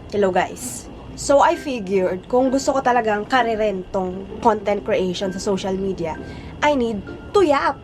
Hello guys. So I figured, kung gusto ko talagang karirin tong content creation sa social media, I need to yap.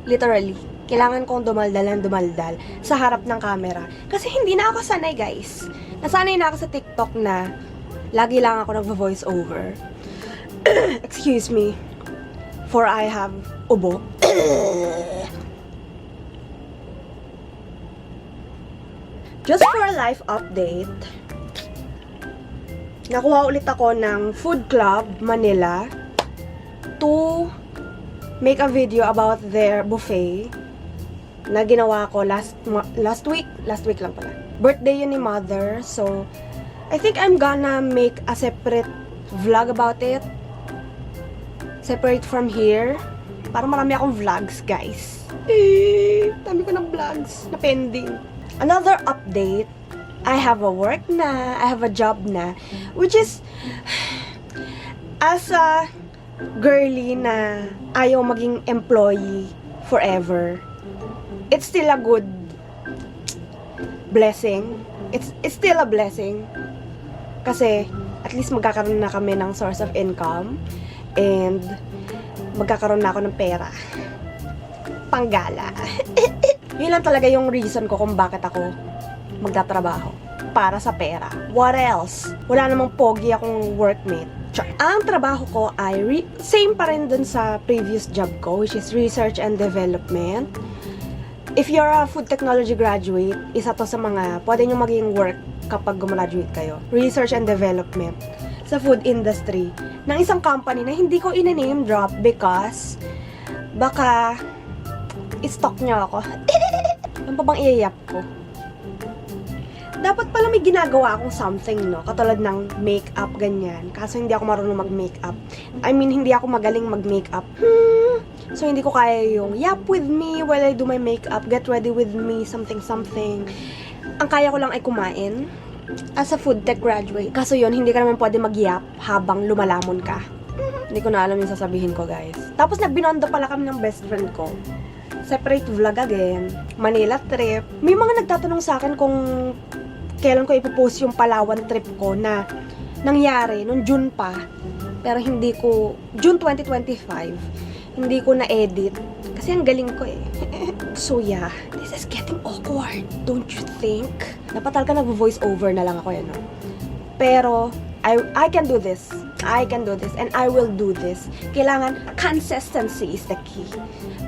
Literally. Kailangan kong dumaldal sa harap ng camera. Kasi hindi na ako sanay guys. Nasanay na ako sa TikTok na lagi lang ako nagvo-voice over. Excuse me. For I have ubo. Just for a life update, nakuha ulit ako ng Food Club Manila to make a video about their buffet na ginawa ko last week lang pala. Birthday yun ni mother, so I think I'm gonna make a separate vlog about it. Separate from here. Para marami akong vlogs, guys. Dami ko ng vlogs na pending. Another update, I have a work na, I have a job na, which is, as a girly na ayaw maging employee forever, it's still a good blessing. It's still a blessing. Kasi, at least magkakaroon na kami ng source of income, and magkakaroon na ako ng pera. Panggala. Yun lang talaga yung reason ko kung bakit ako magtatrabaho. Para sa pera. What else? Wala namang pogi akong workmate. Ang trabaho ko ay same pa rin dun sa previous job ko, which is research and development. If you're a food technology graduate, isa to sa mga pwede nyo maging work kapag gumraduate kayo. Research and development sa food industry ng isang company na hindi ko ina-name drop because baka i-stalk nyo ako. Ano pa bang iayap ko? Dapat pala may ginagawa akong something, no? Katulad ng makeup, ganyan. Kaso hindi ako marunong mag-makeup. I mean, hindi ako magaling mag-makeup. So, hindi ko kaya yung yap with me while I do my makeup, get ready with me, something. Ang kaya ko lang ay kumain as a food tech graduate. Kaso yun, hindi ka naman pwede mag-yap habang lumalamon ka. Hindi ko na alam yung sasabihin ko, guys. Tapos, nagbinondo pala kami ng best friend ko. Separate vlog again. Manila trip. May mga nagtatanong sa akin kung kailan ko ipopost yung Palawan trip ko na nangyari nung June pa. Pero hindi ko, June 2025, hindi ko na-edit. Kasi ang galing ko eh. So yeah, this is getting awkward. Don't you think? Dapat talaga nag-voice over na lang ako yan, no? Pero, I can do this. I can do this and I will do this. Kailangan, consistency is the key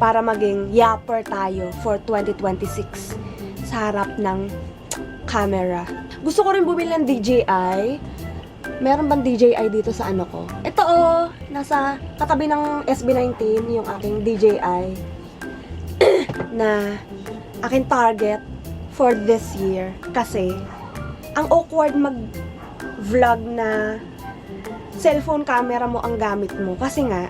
para maging yapper tayo for 2026 sa harap ng camera. Gusto ko rin bumili ng DJI. Meron bang DJI dito sa ano ko? Ito oh, nasa katabi ng SB19 yung aking DJI na aking target for this year. Kasi, ang awkward mag-vlog na cellphone camera mo ang gamit mo. Kasi nga,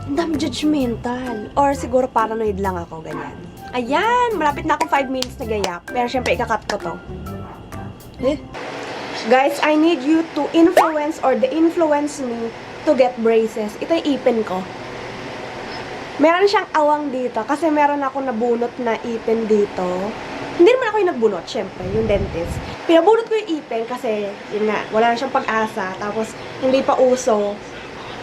ang dami judgmental. Or siguro paranoid lang ako, ganyan. Ayan! Malapit na akong 5 minutes na gayap. Pero syempre, ikakat ko to. Guys, I need you to influence or de-influence me to get braces. Ito yung ipin ko. Meron siyang awang dito. Kasi meron ako nabunot na ipin dito. Hindi naman ako yung nagbunot, syempre, yung dentist. Pinabunot ko yung ipin kasi, yun nga, wala na siyang pag-asa. Tapos, hindi pa uso.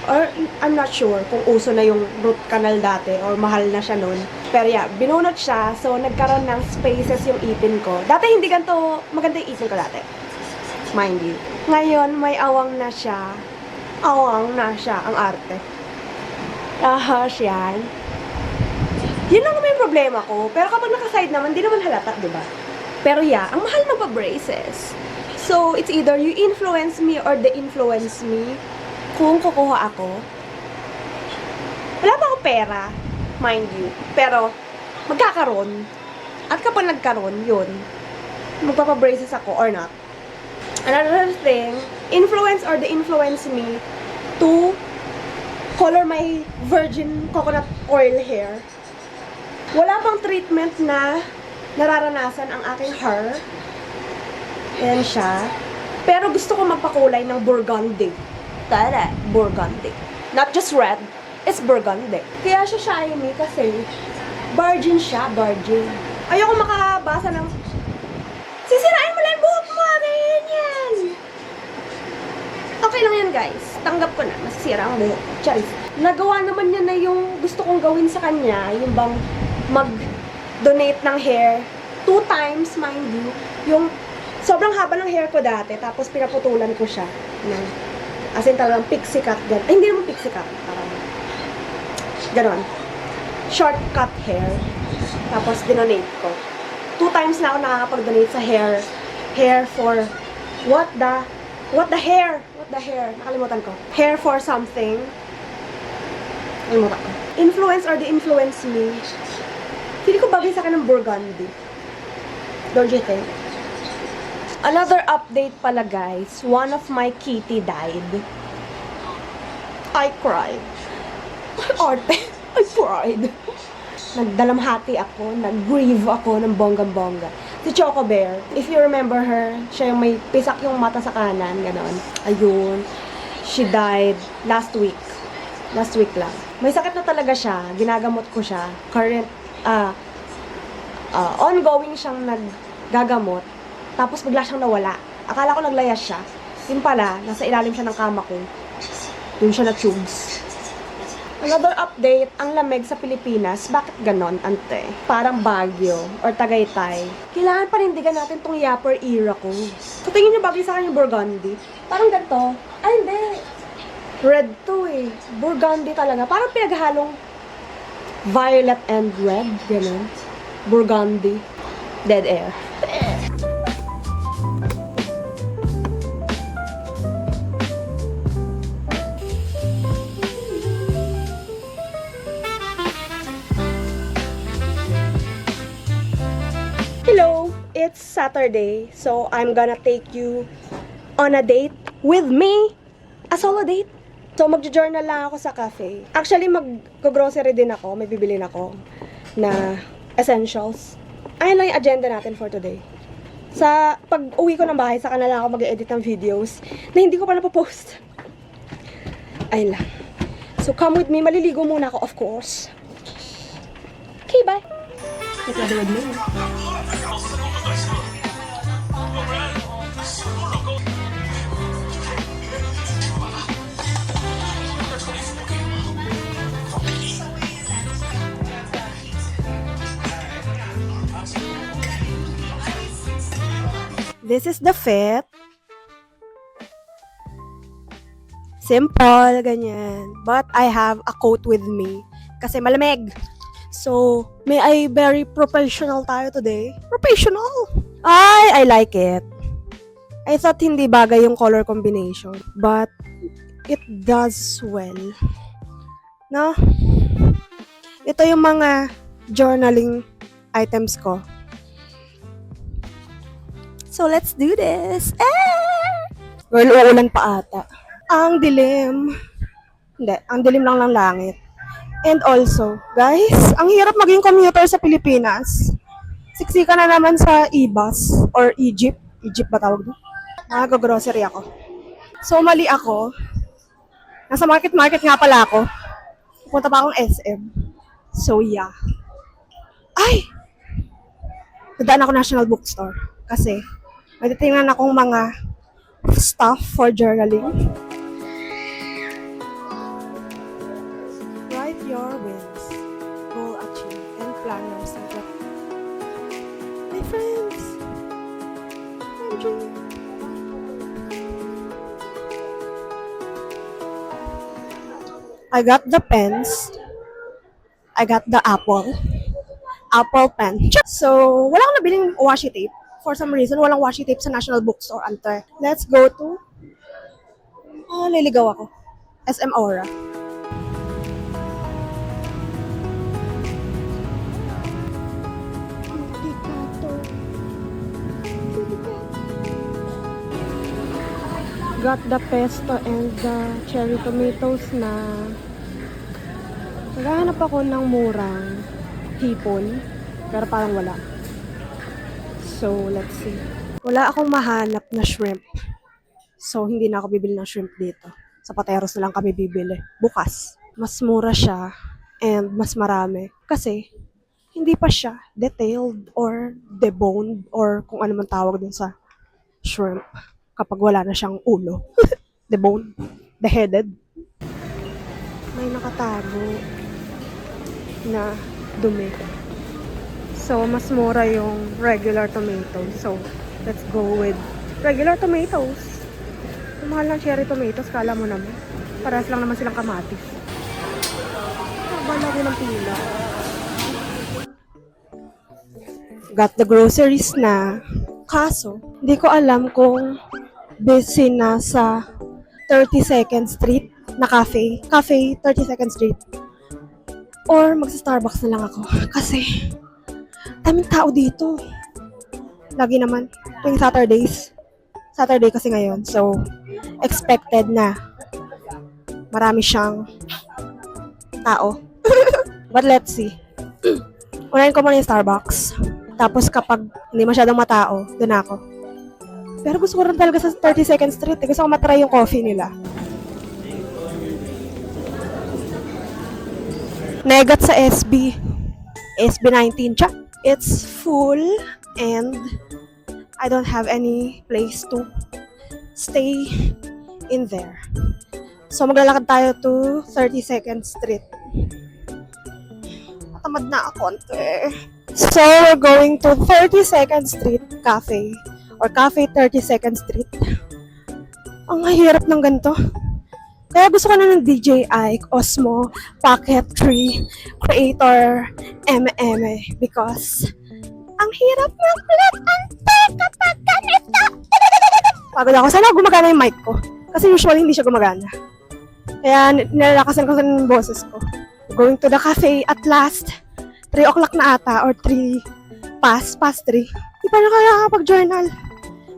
Or, I'm not sure kung uso na yung root canal dati or mahal na siya nun. Pero yeah, binunot siya. So, nagkaroon ng spaces yung ipin ko. Dati hindi ganito, maganda yung ipin ko dati. Mind you. Ngayon, may awang na siya. Awang na siya, ang arte. Ahas yan. Yun lang naman yung problema ko. Pero kapag naka-side naman, di naman halata, diba? Pero yeah, ang mahal magpa-braces. So, it's either you influence me or de-influence me kung kukuha ako. Wala pa akong pera, mind you. Pero, magkakaroon. At kapag nagkaroon, yun, magpapabraces ako or not. Another thing, influence or de-influence me to color my virgin coconut oil hair. Wala pang treatment na nararanasan ang aking hair. Ayan siya. Pero gusto ko magpakulay ng burgundy. Tara, burgundy. Not just red, it's burgundy. Kaya siya shiny kasi virgin siya, virgin. Ayoko makabasa ng sisirain mo lang yung buhok mo, ganyan. Ayan guys, tanggap ko na, masisira ang buhok. Charis. Nagawa naman niya na yung gusto kong gawin sa kanya, yung bang mag-donate ng hair 2 times, mind you. Yung sobrang haba ng hair ko dati, tapos pinaputulan ko siya. As in talagang pixie cut. Ay, hindi naman pixie cut. Parang ganon. Short cut hair. Tapos dinonate ko. 2 times na ako nakakapag-donate sa hair. Hair for what the hair? What the hair? Nakalimutan ko. Hair for something. Nakalimutan ko. Influence or the-influence me. Feeling ko bagay sa akin ng burgundy. Don't you think? Another update pala guys. One of my kitty died. I cried. Arte. I cried. Nagdalamhati ako. Nag-grieve ako ng bonggang-bongga. Si Choco Bear, if you remember her, siya yung may pisak yung mata sa kanan, ganon. Ayun. She died last week. Last week lang. May sakit na talaga siya. Ginagamot ko siya. Ongoing siyang naggagamot. Tapos bigla siyang nawala. Akala ko naglayas siya. Yun pala, nasa ilalim siya ng kama ko. Doon siya na-tubes. Another update, ang lamig sa Pilipinas. Bakit ganon, ante? Parang Baguio or Tagaytay. Kailangan panindigan natin tong yapper era ko. So, tingin niyo bagay sa akin yung burgundy? Parang ganito. Ay, hindi. Red to eh. Burgundy talaga. Parang pinaghalong violet and red. Ganon. Burgundy. Dead air. Hello, it's Saturday, so I'm gonna take you on a date with me. A solo date. So, magjo-journal lang ako sa cafe. Actually, mag-grocery din ako. May bibilin ako na essentials. Ayun lang yung agenda natin for today. Sa pag-uwi ko ng bahay, saka na lang ako mag-edit ng videos na hindi ko pa napopost. Ayun lang. So, come with me. Maliligo muna ako, of course. Okay, bye. Nagladawad mo. This is the fit. Simple, ganyan. But I have a coat with me. Kasi malamig. So, may I very professional tayo today? Professional! I like it. I thought hindi bagay yung color combination. But, it does well. No? Ito yung mga journaling items ko. So, let's do this. Girl, uulan pa ata. Ang dilim. Hindi, ang dilim lang ng langit. And also, guys, ang hirap maging commuter sa Pilipinas. Siksika na naman sa e-bus or e-jeep. E-jeep ba tawag doon? Nag-grocery ako. So, mali ako. Nasa market nga pala ako. Pupunta pa akong SM. So, yeah. Ay! Dadaan ako National Bookstore. Kasi, may titingnan akong mga stuff for journaling. Write your wins, goal achieved, and plan yourself. My friends, I'm dreaming. I got the pens. I got the apple pen. So, wala akong nabiling washi tape. For some reason, walang washi tape sa National Bookstore, ante. Let's go to... liligaw ako. SM Aura. Got the pesto and the cherry tomatoes na... Naghahanap ako ng murang hipon, pero parang wala. So, let's see. Wala akong mahanap na shrimp. So, hindi na ako bibili ng shrimp dito. Sa Pateros na lang kami bibili. Bukas. Mas mura siya and mas marami. Kasi, hindi pa siya detailed or deboned or kung ano man tawag dun sa shrimp kapag wala na siyang ulo. The bone. The headed. May nakatago na dumi. So, mas mura yung regular tomatoes. So, let's go with regular tomatoes. Yung mahal ng cherry tomatoes, kala mo naman. Parehas lang naman silang kamatis. Nabalaki ng pila. Got the groceries na. Kaso, hindi ko alam kung busy na sa 32nd Street na cafe. Cafe, 32nd Street. Or magsa-Starbucks na lang ako. Kasi, daming tao dito. Lagi naman. Tuwing Saturdays. Saturday kasi ngayon. So, expected na marami siyang tao. But let's see. Unahin ko muna yung Starbucks. Tapos kapag hindi masyadong matao, doon ako. Pero gusto ko rin talaga sa 32nd Street. Gusto ko matry yung coffee nila. Negat sa SB. SB19. Check. It's full and I don't have any place to stay in there. So maglalakad tayo to 32nd Street. Tamad na ako konti. So we're going to 32nd Street Cafe or Cafe 32nd Street. Ang hirap ng ganito. Kaya gusto ko na ng DJI, Osmo, Pocket 3, Creator, MM because ang hirap ng plate kapag ganito. Pagod ako. Sana gumagana yung mic ko. Kasi usually hindi siya gumagana. Kaya nilalakasan ko sa boses ko. Going to the cafe at last. 3 o'clock na ata or 3 past 3. Di pa nakakapag-journal.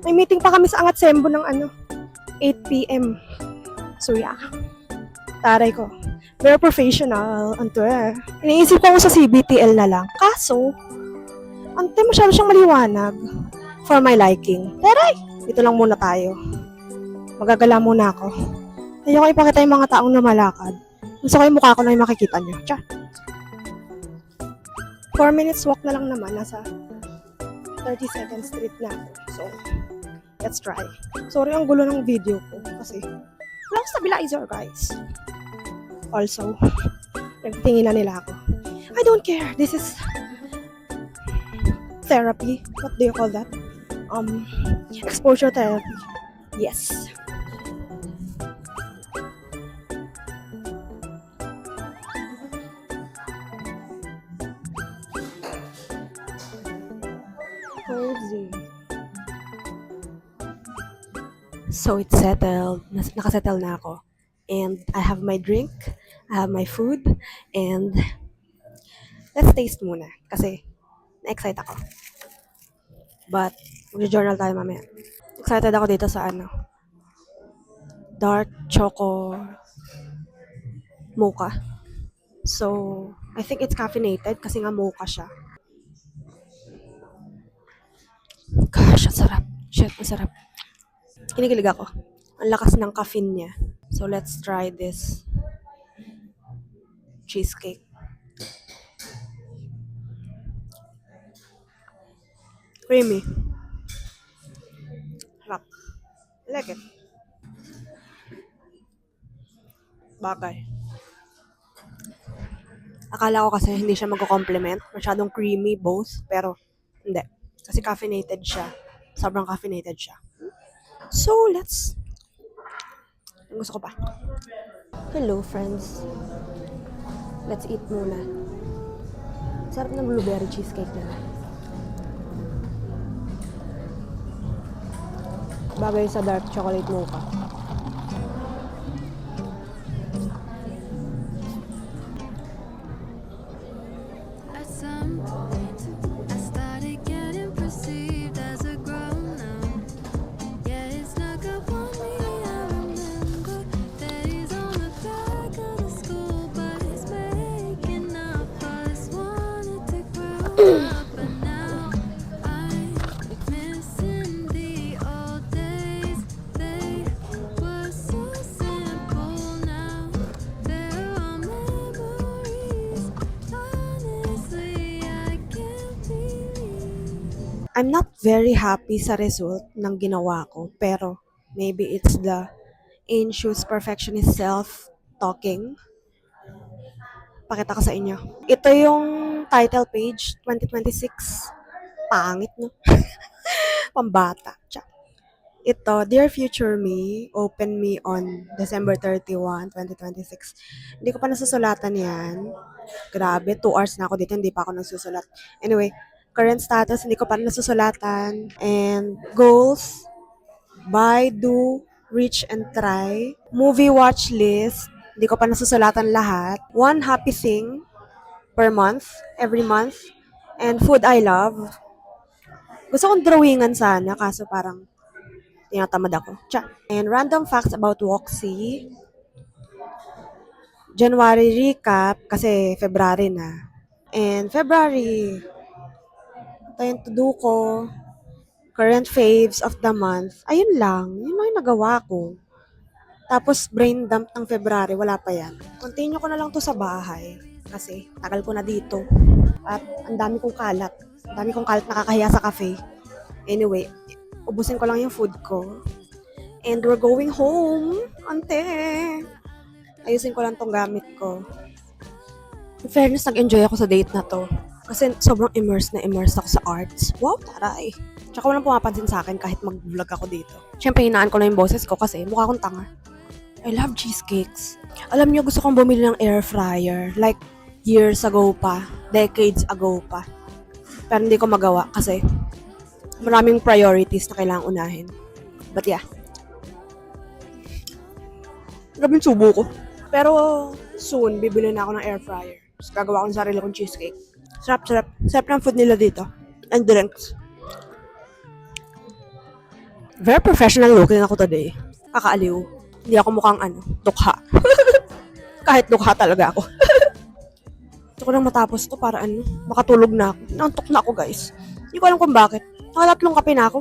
May meeting pa kami sa Angat Sembo ng 8 p.m. So yeah. Taray ko. Very professional. Anto eh. Iniisip ko sa CBTL na lang. Kaso, ante masyado siyang maliwanag for my liking. Taray! Dito lang muna tayo. Magagala muna ako. Ayoko ipakita yung mga taong lumalakad. Gusto ko yung mukha ko na yung makikita nyo. Tsa! 4 minutes walk na lang naman. Nasa 32nd Street na ako. So, let's try. Sorry ang gulo ng video ko. Kasi, wala akong stabilizer, guys. Also, nagtingin na nila ako. I don't care. This is therapy. What do you call that? Exposure therapy. Yes. Cozy. So it's settled. Nakasettle na ako. And I have my drink, I have my food, and let's taste muna. Kasi na-excite ako. But, mag-journal tayo mamaya. Excited ako dito sa dark choco mocha. So, I think it's caffeinated kasi nga mocha siya. Gosh, ang sarap. Shit, ang sarap. Kinikilig ako. Ang lakas ng caffeine niya. So, let's try this cheesecake. Creamy. Sarap. I like it. Bagay. Akala ko kasi hindi siya magko-complement. Masyadong creamy both. Pero, hindi. Kasi caffeinated siya. Sobrang caffeinated siya. So, let's... Gusto ko pa. Hello, friends. Let's eat muna. Sarap ng blueberry cheesecake nila. Bagay sa dark chocolate mocha. At some point, I started getting perceived as a grown-up. Yeah, it snuck up on me. I remember days on the back of the school bus, making up us wanted to grow up, but now I'm missing the old days. They were so simple. Now there are memories. Honestly, I can't believe. I'm not very happy sa result ng ginawa ko. Pero, maybe it's the in Shoes Perfectionist Self-Talking. Pakita ko sa inyo. Ito yung title page, 2026. Pangit, no? Pambata. Tsa. Ito, Dear Future Me, open me on December 31, 2026. Hindi ko pa nasusulatan yan. Grabe, 2 hours na ako dito, hindi pa ako nagsusulat. Anyway, current status, hindi ko pa nasusulatan. And goals, buy, do, reach, and try. Movie watch list, hindi ko pa nasusulatan lahat. One happy thing per month, every month. And food I love. Gusto kong drawingan sana, kaso parang tinatamad ako. Tsa. And random facts about Woxie. January recap, kasi February na. And February, ito yung to-do ko. Current faves of the month. Ayun lang. Yun lang yung nagawa ko. Tapos brain dump ng February, wala pa yan. Continue ko na lang to sa bahay. Kasi tagal ko na dito. At ang dami kong kalat. Ang dami kong kalat nakakahiya sa cafe. Anyway, ubusin ko lang yung food ko. And we're going home. Ante. Ayusin ko lang tong gamit ko. In fairness, nag-enjoy ako sa date na to. Kasi sobrang immersed ako sa arts. Wow, taray. Tsaka walang pumapansin sa akin kahit mag-vlog ako dito. Siyempre, hinaan ko na yung boses ko kasi mukha akong tanga. I love cheesecakes. Alam niyo, gusto kong bumili ng air fryer. Like, years ago pa. Decades ago pa. Pero hindi ko magawa kasi maraming priorities na kailangang unahin. But yeah. Grabing subo ko. Pero soon, bibili na ako ng air fryer. Tapos gagawa ko ng sarili kong cheesecake. Sarap, sarap. Sarap ng food nila dito. And drinks. Very professional looking ako today. Kakaaliw. Hindi ako mukhang dukha. Kahit dukha talaga ako. Gusto ko lang matapos to para makatulog na ako. Nantok na ako, guys. Hindi ko alam kung bakit. Nakatatlong kape na ako.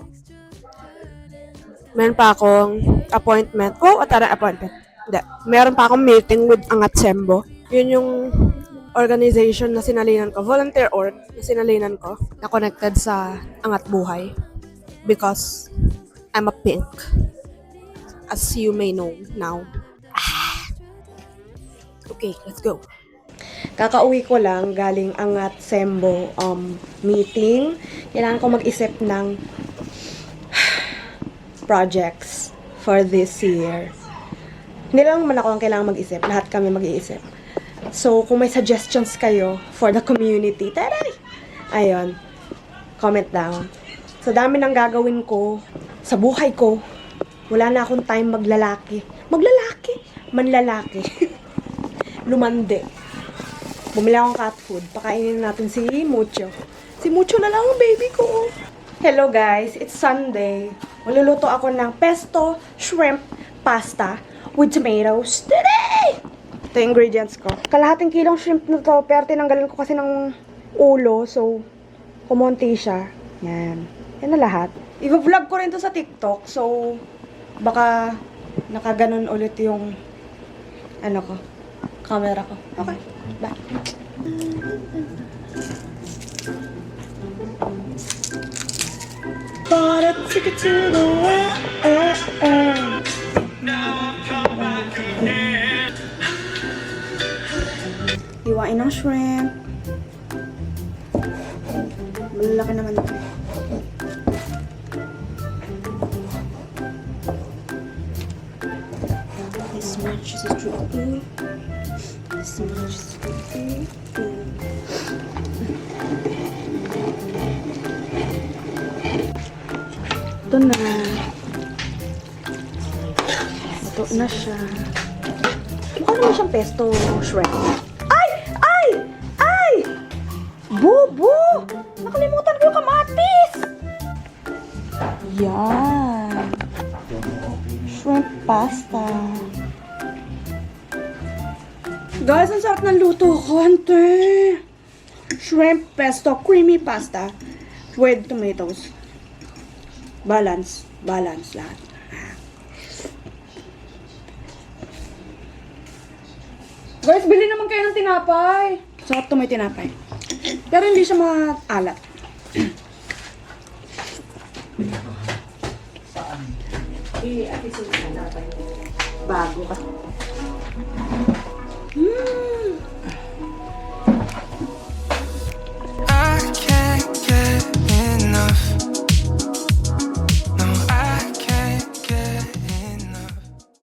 Meron pa akong appointment. Appointment. Hindi. Meron pa akong meeting with Angat Sembo. Yun yung organization na sinalinan ko. Volunteer org na sinalinan ko. Na connected sa Angat Buhay. Because I'm a pink. As you may know now. Okay, let's go. Kakauwi ko lang galing Angat Sembo meeting. Kailangan ko mag-isip ng projects for this year. Hindi lang naman ako ang kailangan mag-isip. Lahat kami mag-iisip. So, kung may suggestions kayo for the community, taray! Ayun. Comment down. Sa dami ng gagawin ko, sa buhay ko, wala na akong time maglalaki. Manlalaki. Lumande. Bumili akong cat food. Pakainin natin si Mucho. Si Mucho na lang ang baby ko. Hello guys, it's Sunday. Maluluto ako ng pesto shrimp pasta with tomatoes today! Ito yung ingredients ko. Kalahating kilong shrimp na to, pero tinanggalin ko kasi ng ulo, so kumonti siya. Yan. Yan na lahat. I-vlog ko rin to sa TikTok, so baka nakaganon ulit yung camera ko. Okay, bye. But I took it to the world. Hiwain ng shrimp. Malalaki naman ito. This much is tricky. This much is tricky. Ito na. Ito na siya. Mukha naman siyang pesto shrimp. Bobo! Nakalimutan ko yung kamatis! Yan. Shrimp pasta. Guys, ang sarap ng luto ko, ante. Shrimp pesto, creamy pasta with tomatoes. Balance lahat. Guys, bili naman kayo ng tinapay. Sarap to, may tinapay. Pero hindi siya maalat. Atisin ka na. Bago ka.